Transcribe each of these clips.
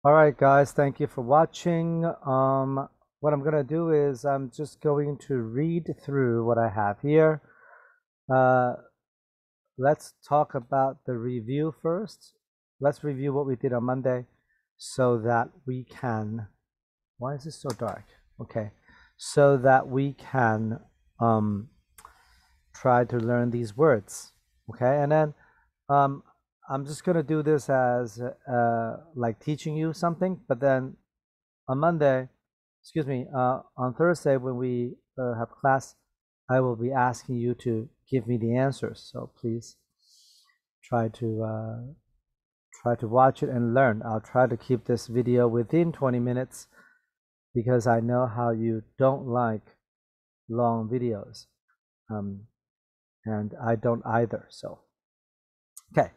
All right, guys, thank you for watching. What I'm gonna do is I'm just going to read through what I have here. Uh, let's talk about the review first. Let's review what we did on Monday so that we can, why is this so dark? Okay, so that we can try to learn these words. Okay, and then um, I'm just gonna do this as like teaching you something, but then on Monday, excuse me, on Thursday when we have class, I will be asking you to give me the answers. So please try to watch it and learn. I'll try to keep this video within 20 minutes because I know how you don't like long videos, and I don't either. So okay.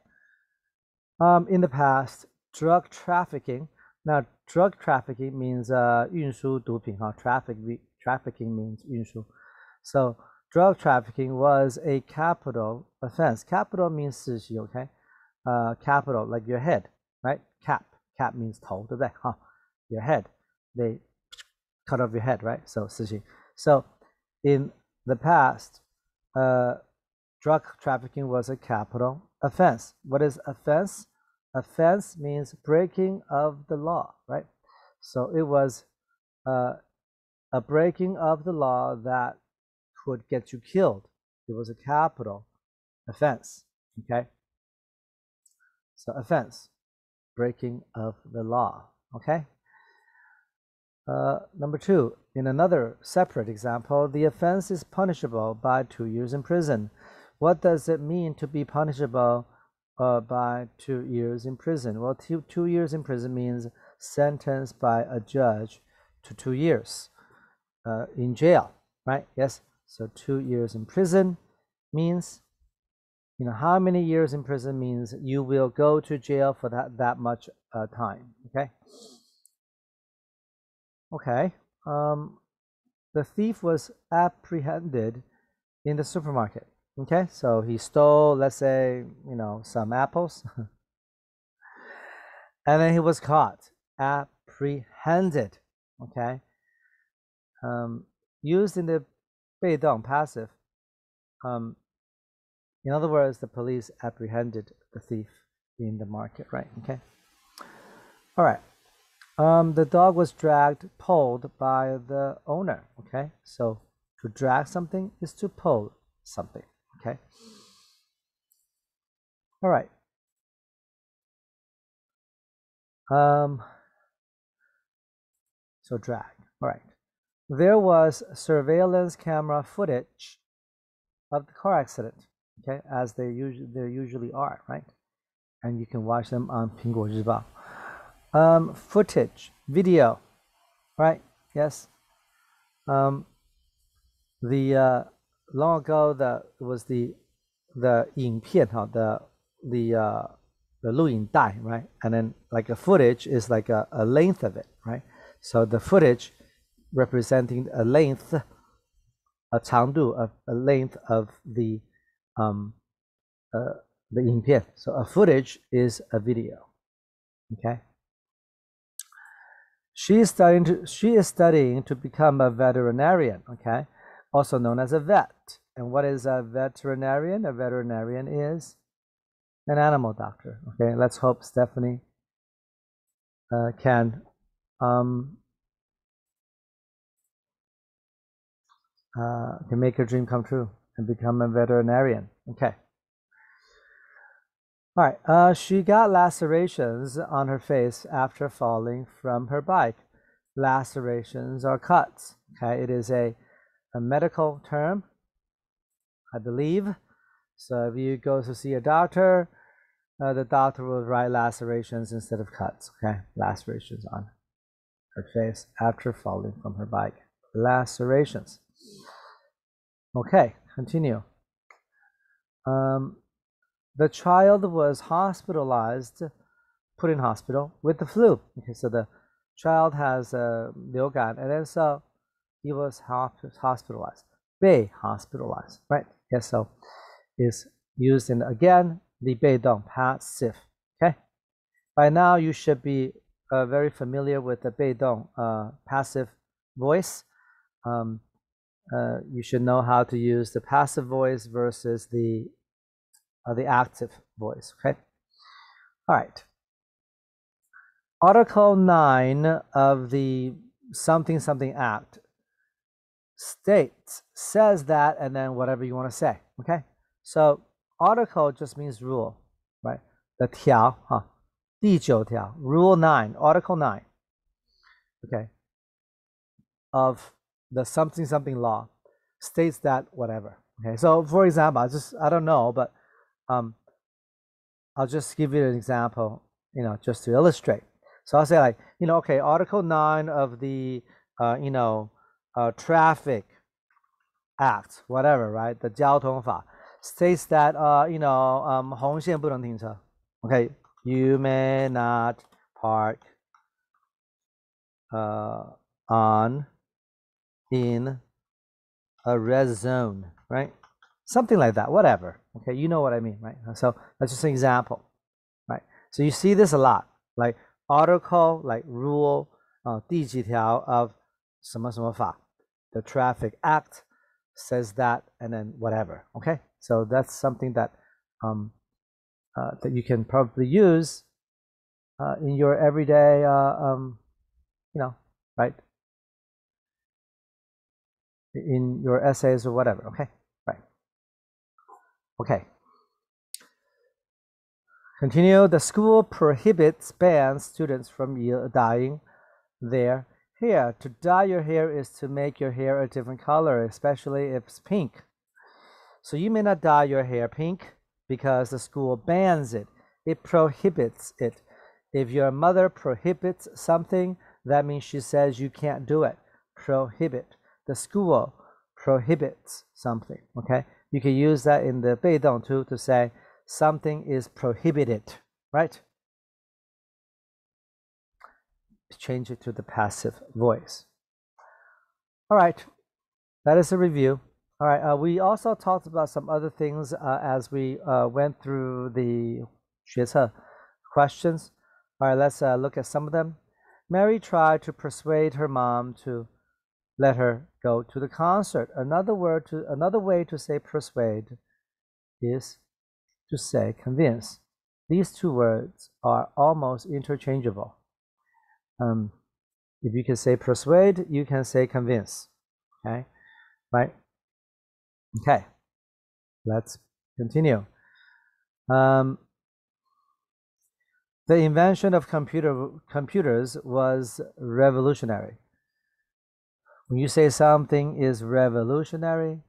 In the past, drug trafficking. Now, drug trafficking means 运输毒品哈. Trafficking means 运输. So, drug trafficking was a capital offense. Capital means 死刑, okay? Capital, like your head, right? Cap means 头, 对不对? Huh? Your head. They cut off your head, right? So, 死刑. So, in the past, drug trafficking was a capital offense. What is offense? Offense means breaking of the law, right? So it was a breaking of the law that could get you killed. It was a capital offense, okay? So offense, breaking of the law, okay? Number two, in another separate example, the offense is punishable by 2 years in prison. What does it mean to be punishable by 2 years in prison? Well, 2 years in prison means sentenced by a judge to 2 years in jail, right? Yes. So 2 years in prison means, you know, how many years in prison means you will go to jail for that much time. Okay. Okay. The thief was apprehended in the supermarket. Okay, so he stole, let's say, you know, some apples, and then he was caught, apprehended. Okay, used in the 被动 passive. In other words, the police apprehended the thief in the market, right? Okay. All right. The dog was pulled by the owner. Okay, so to drag something is to pull something. Okay. All right. So drag. All right. There was surveillance camera footage of the car accident. Okay, as there usually are, right? And you can watch them on 苹果日报. Footage, video, right? Yes. Long ago, was the 影片, the 录影带, right? And then like a footage is like a length of it, right? So the footage representing a length, a 长度 of a length of the 影片. So a footage is a video. Okay. She is studying to become a veterinarian. Okay, also known as a vet. And what is a veterinarian? A veterinarian is an animal doctor. Okay, let's hope Stephanie can make her dream come true and become a veterinarian. Okay. All right. She got lacerations on her face after falling from her bike. Lacerations are cuts. Okay, it is a medical term, I believe. So if you go to see a doctor, the doctor will write lacerations instead of cuts. Okay, lacerations on her face after falling from her bike. Lacerations. Okay, continue. The child was hospitalized, put in hospital with the flu. Okay, so the child has 流感, and then so he was hospitalized. 被 hospitalized, right? Yes, so is used in, again, the 被动 passive. Okay, by now you should be very familiar with the 被动 passive voice, you should know how to use the passive voice versus the active voice. Okay. All right. Article 9 of the something something act says that, and then whatever you want to say. Okay. So article just means rule, right? The 条 第9条 Rule 9, Article 9, okay, of the something something law states that whatever. Okay, so for example, I don't know, but I'll just give you an example, just to illustrate. So I'll say like, okay, Article 9 of the Traffic Act, whatever, right? The 交通法 states that 红线不能停车. Okay, you may not park in a red zone, right? Something like that, whatever. Okay, you know what I mean, right? So that's just an example, right? So you see this a lot, like article, like rule, 第几条 of 什么什么法, the Traffic Act says that, and then whatever. Okay, so that's something that that you can probably use in your everyday, right? In your essays or whatever. Okay, right. Okay. Continue. The school bans students from dyeing their hair. To dye your hair is to make your hair a different color, especially if it's pink. So you may not dye your hair pink because the school bans it. It prohibits it. If your mother prohibits something, that means she says you can't do it. Prohibit. The school prohibits something. Okay, you can use that in the 被动 too, to say something is prohibited, right? Change it to the passive voice. All right, that is a review. All right, we also talked about some other things as we went through the 学测 questions. All right, let's look at some of them. Mary tried to persuade her mom to let her go to the concert. Another way to say persuade is to say convince. These two words are almost interchangeable. If you can say persuade, you can say convince. Okay, right? Okay, let's continue. The invention of computers was revolutionary. When you say something is revolutionary,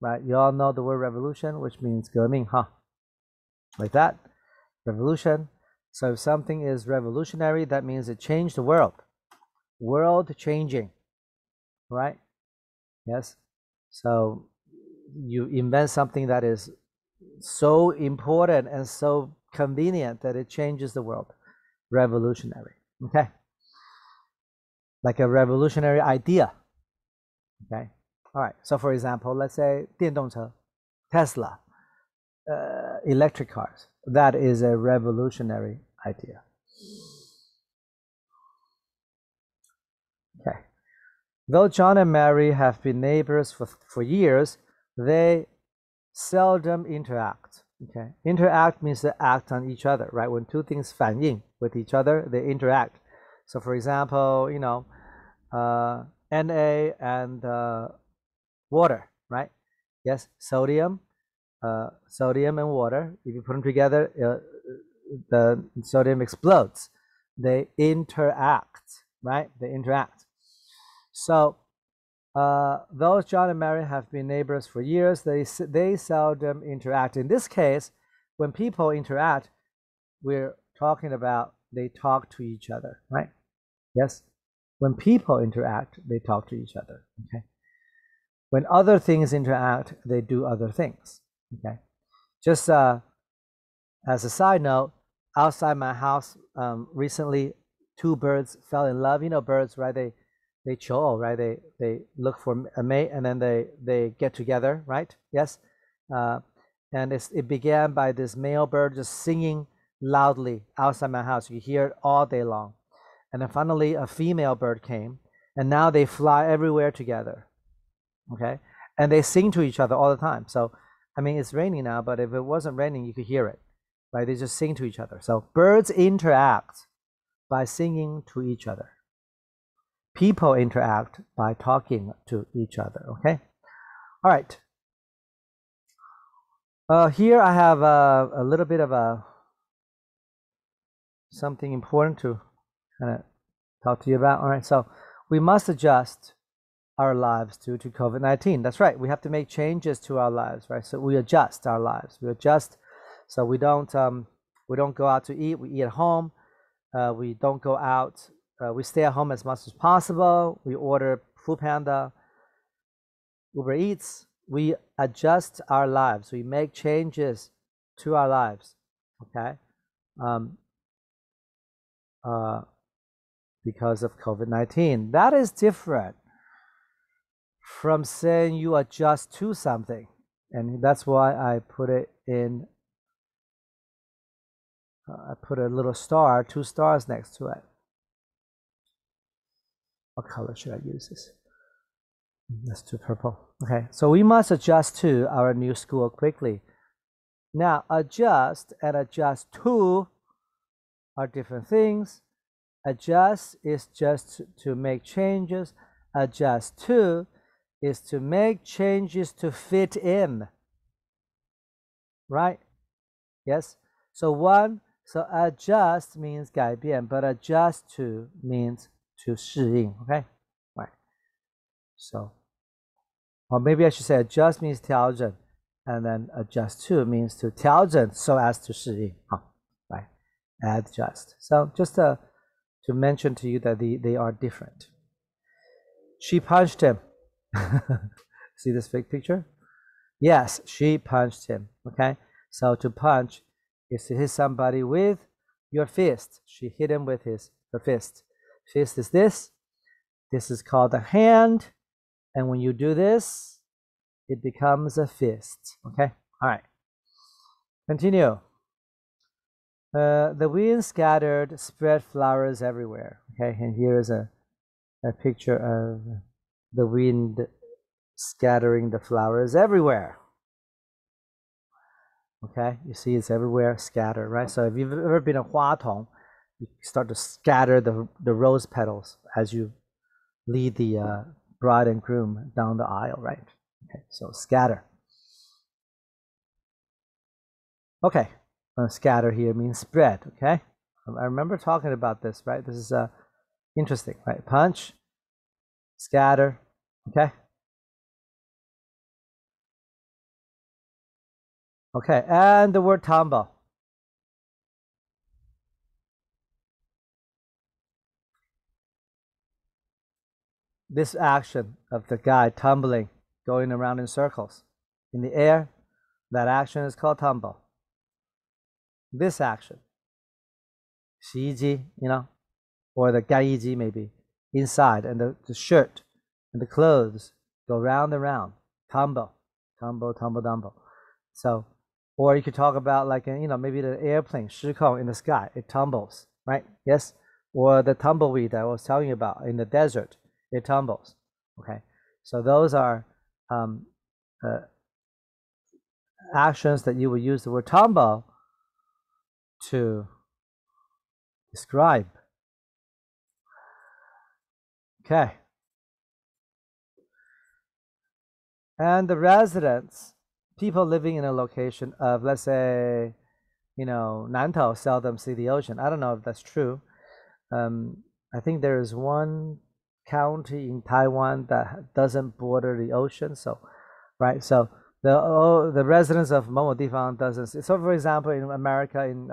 right? You all know the word revolution, which means 革命, like that, revolution. So if something is revolutionary, that means it changed the world. World changing, right? Yes. So you invent something that is so important and so convenient that it changes the world. Revolutionary. Okay. Like a revolutionary idea. Okay. All right. So for example, let's say 电动车, Tesla, electric cars. That is a revolutionary idea. Okay. Though John and Mary have been neighbors for years, they seldom interact. Okay. Interact means to act on each other, right? When two things 反应 with each other, they interact. So for example, Na and water, right? Yes, sodium and water. If you put them together, the sodium explodes. They interact, right? They interact. So those John and Mary have been neighbors for years. They seldom interact. In this case, when people interact, we're talking about they talk to each other, right? Yes. When people interact, they talk to each other. Okay. When other things interact, they do other things. Okay. Just as a side note, outside my house recently, two birds fell in love. Birds, right? They chow, right? They look for a mate and then they get together, right? Yes. And it began by this male bird just singing loudly outside my house. You hear it all day long. and then finally a female bird came, and now they fly everywhere together. Okay, and they sing to each other all the time. So, I mean, it's raining now, but if it wasn't raining, you could hear it, right? They just sing to each other. So birds interact by singing to each other. People interact by talking to each other. Okay, all right. Here I have a little bit of something important to kind of talk to you about. All right, so we must adjust our lives due to COVID-19. That's right. We have to make changes to our lives, right? So we adjust our lives. We adjust, so we don't go out to eat. We eat at home. We don't go out. We stay at home as much as possible. We order Food Panda, Uber Eats. We adjust our lives. We make changes to our lives. Okay. Because of COVID-19. That is different from saying you adjust to something. And that's why I put it in, I put a little star, 2 stars next to it. What color should I use this? Let's do purple. Okay, so we must adjust to our new school quickly. Now, adjust and adjust to are different things. Adjust is just to make changes. Adjust to is to make changes to fit in. Right? Yes? So adjust means 改变, but adjust to means to 适应. Okay? Right. So, or maybe I should say adjust means 调整, and then adjust to means to 调整 so as to 适应. Right? Adjust. So just to mention to you that they are different. She punched him. See this big picture? Yes, she punched him. Okay? So to punch is to hit somebody with your fist. She hit him with her fist. Fist is this. This is called a hand. And when you do this, it becomes a fist. Okay? All right. Continue. The wind scattered, spread flowers everywhere. Okay, and here is a picture of the wind scattering the flowers everywhere. Okay, you see it's everywhere scattered, right? So if you've ever been a 花童, you start to scatter the rose petals as you lead the bride and groom down the aisle, right? Okay, so scatter. Okay. Scatter here means spread. Okay, I remember talking about this, right? This is interesting, right? Punch, scatter. Okay. Okay, and the word tumble. This action of the guy tumbling, going around in circles in the air, that action is called tumble. This action, 洗衣机, or the 干衣机 maybe, inside, and the shirt and the clothes go round and round, tumble, tumble, tumble, tumble. So, or you could talk about like, maybe the airplane, 失控 in the sky, it tumbles, right? Yes? Or the tumbleweed that I was telling you about in the desert, it tumbles, okay? So those are actions that you would use the word tumble to describe. Okay. And the residents, people living in a location of, let's say, Nantou seldom see the ocean. I don't know if that's true. I think there is one county in Taiwan that doesn't border the ocean. So, right. So the residents of 某某地方 doesn't see. So, for example, in America, in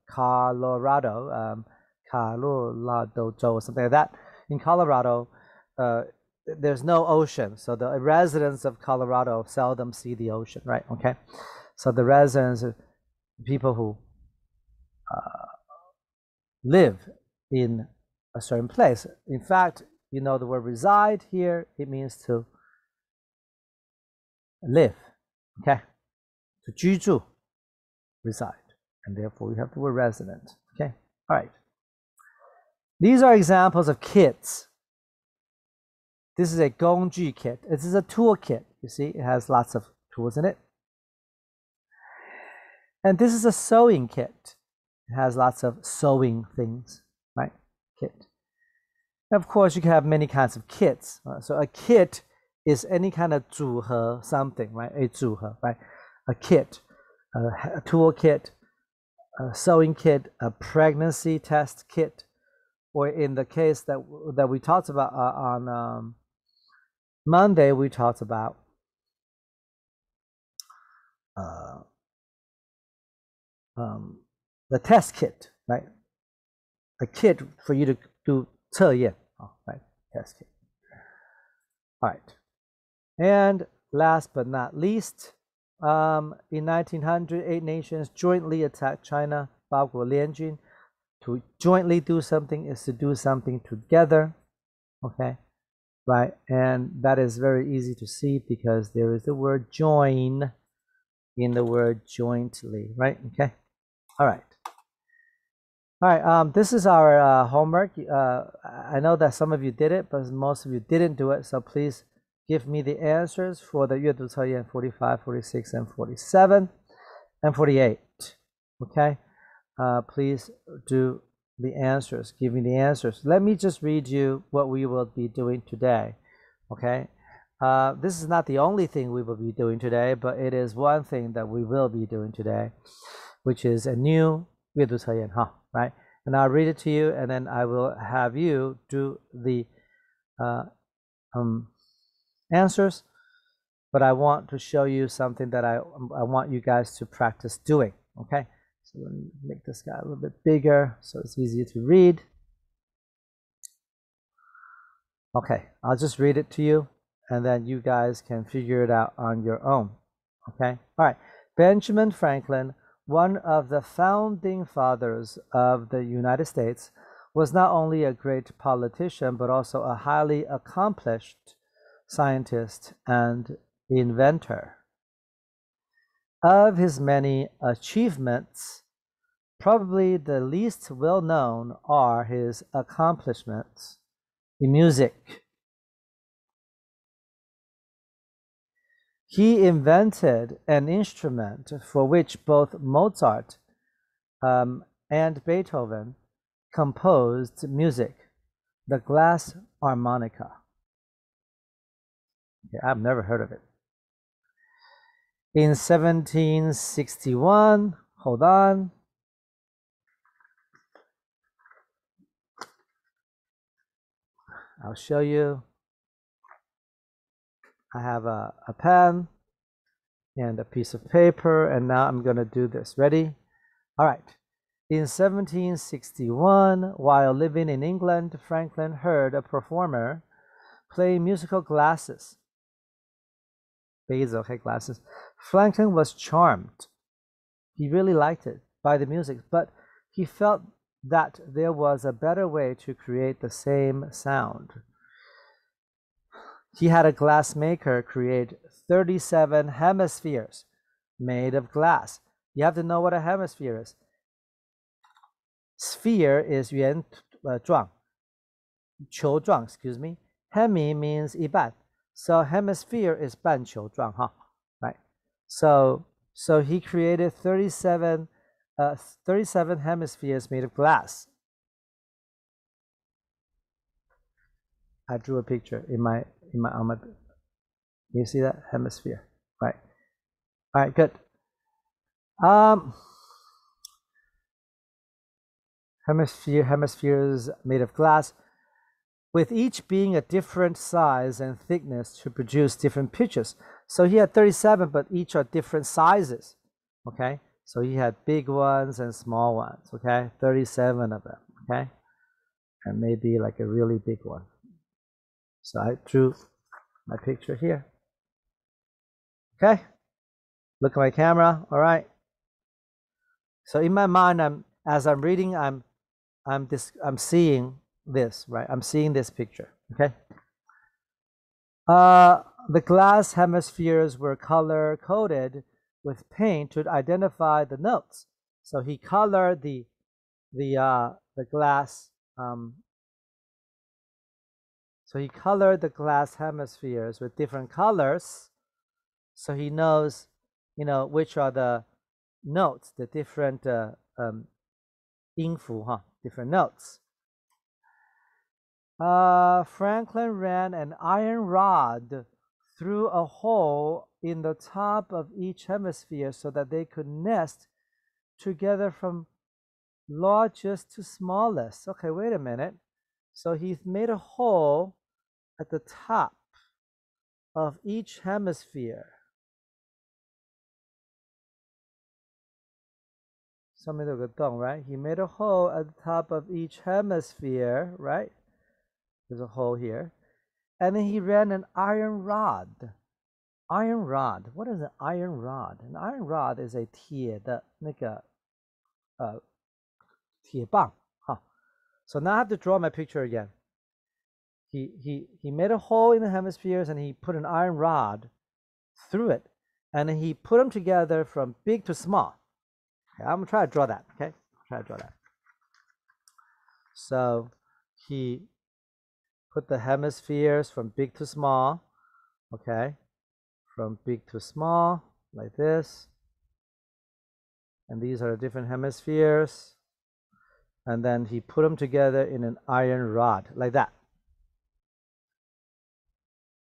Colorado, or something like that. In Colorado, there's no ocean, so the residents of Colorado seldom see the ocean, right? Okay, so the residents, people who live in a certain place. In fact, the word reside here, it means to live, okay? To 居住, reside, and therefore we have the word resident, okay? All right. These are examples of kits. This is a 工具 kit. This is a tool kit. You see, it has lots of tools in it. And this is a sewing kit. It has lots of sewing things, right? Kit. And of course, you can have many kinds of kits. So a kit is any kind of 组合 something, right? A 组合, right? A kit, a tool kit, a sewing kit, a pregnancy test kit, or in the case that we talked about on Monday, we talked about the test kit, right? A kit for you to do 测验, right? Test kit. All right. And last but not least, in 1900, 8 nations jointly attacked China, 八国联军. To jointly do something is to do something together, okay? Right? And that is very easy to see because there is the word join in the word jointly, right? Okay? All right. All right, this is our homework. I know that some of you did it, but most of you didn't do it, so please give me the answers for the 阅读测验 45, 46, and 47, and 48, okay? Please do the answers, give me the answers. Let me just read you what we will be doing today, okay? This is not the only thing we will be doing today, but it is one thing that we will be doing today, which is a new 阅读测验, right? And I'll read it to you, and then I will have you do the answers, but I want to show you something that I want you guys to practice doing, okay? So let me make this guy a little bit bigger so it's easier to read. Okay, I'll just read it to you, and then you guys can figure it out on your own, okay? All right, Benjamin Franklin, one of the founding fathers of the United States, was not only a great politician, but also a highly accomplished scientist and inventor. Of his many achievements, probably the least well known are his accomplishments in music. He invented an instrument for which both Mozart and Beethoven composed music, the glass harmonica. Okay, I've never heard of it. In 1761, hold on. I'll show you. I have a pen and a piece of paper, and now I'm going to do this. Ready? All right. In 1761, while living in England, Franklin heard a performer play musical glasses. Glasses. Franklin was charmed. He really liked it by the music, but he felt that there was a better way to create the same sound. He had a glass maker create 37 hemispheres made of glass. You have to know what a hemisphere is. Sphere is 圆状, 球状, excuse me. Hemi means 一半. So hemisphere is 半球状, right? So he created 37 hemispheres made of glass. I drew a picture on my. You see that hemisphere, right? All right, good. Hemispheres made of glass, with each being a different size and thickness to produce different pitches. So he had 37, but each are different sizes. Okay, so he had big ones and small ones. Okay, 37 of them. Okay, and maybe like a really big one. So I drew my picture here. Okay, look at my camera. All right. So in my mind, as I'm reading, I'm seeing this, right? I'm seeing this picture. Okay. The glass hemispheres were color coded with paint to identify the notes. So he colored the glass So he colored the glass hemispheres with different colors, so he knows, which are the notes, the different 音符, different notes. Franklin ran an iron rod through a hole in the top of each hemisphere so that they could nest together from largest to smallest. Okay, wait a minute. So he's made a hole at the top of each hemisphere. Right? He made a hole at the top of each hemisphere, right? There's a hole here. And then he ran an iron rod. Iron rod. What is an iron rod? An iron rod is a 铁的那个铁棒. So now I have to draw my picture again. He made a hole in the hemispheres and he put an iron rod through it, and then he put them together from big to small. Okay, I'm gonna try to draw that. Okay, try to draw that. So he put the hemispheres from big to small. Okay, from big to small, like this. And these are the different hemispheres. And then he put them together in an iron rod, like that.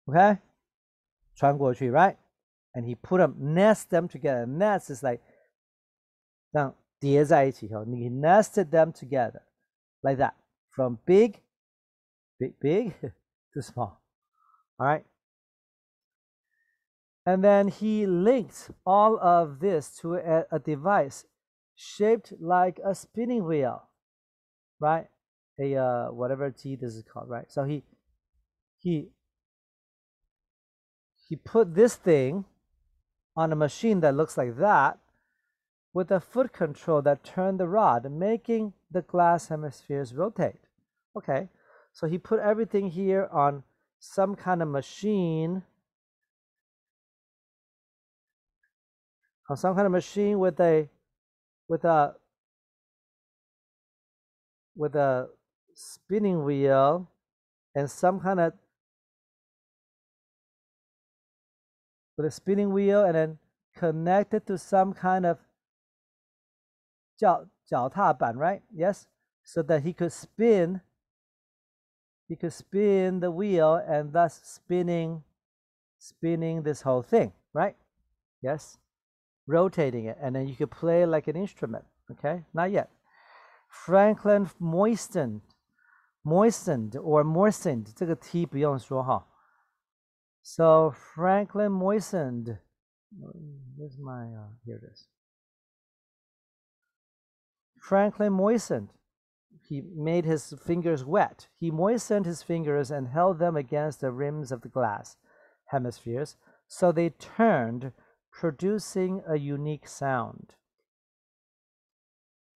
Okay? 穿过去, right? And he put them, nest them together. Nest is like 这样叠在一起以后, he nested them together, like that. From big to small. All right? And then he linked all of this to a device shaped like a spinning wheel, right? A whatever T this is called, right? So he put this thing on a machine that looks like that with a foot control that turned the rod, making the glass hemispheres rotate. Okay, so he put everything here on some kind of machine. On some kind of machine with a spinning wheel and some kind of with a spinning wheel, and then connected to some kind of 脚踏板, right? Yes, so that he could spin the wheel and thus spinning this whole thing, right? Yes, rotating it, and then you could play like an instrument. Okay, not yet. Franklin moistened or moistened, 这个 T 不用说哈. So Franklin moistened. Where's my here it is. Franklin moistened. He made his fingers wet. He moistened his fingers and held them against the rims of the glass hemispheres, so they turned, producing a unique sound.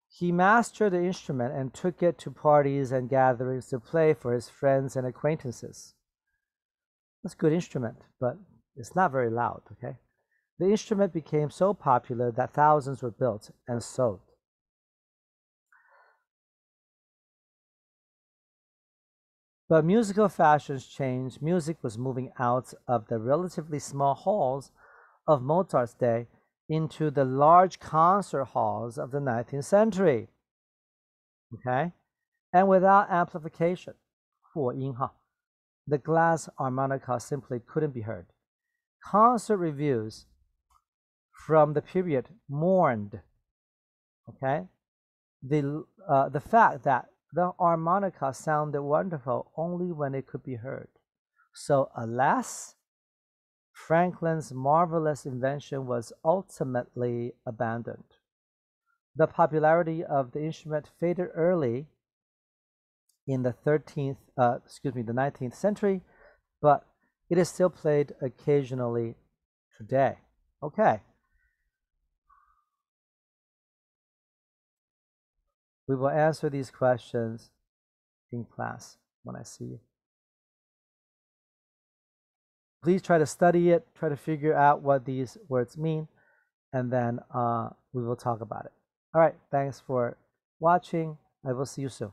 He mastered the instrument and took it to parties and gatherings to play for his friends and acquaintances. That's a good instrument, but it's not very loud, okay? The instrument became so popular that thousands were built and sold. But musical fashions changed. Music was moving out of the relatively small halls of Mozart's day into the large concert halls of the 19th century. Okay? And without amplification, 破音哈, the glass harmonica simply couldn't be heard. Concert reviews from the period mourned, okay, the fact that the harmonica sounded wonderful only when it could be heard. So alas, Franklin's marvelous invention was ultimately abandoned. The popularity of the instrument faded early in the 19th century, but it is still played occasionally today. Okay. We will answer these questions in class when I see you. Please try to study it, try to figure out what these words mean, and then we will talk about it. All right, thanks for watching. I will see you soon.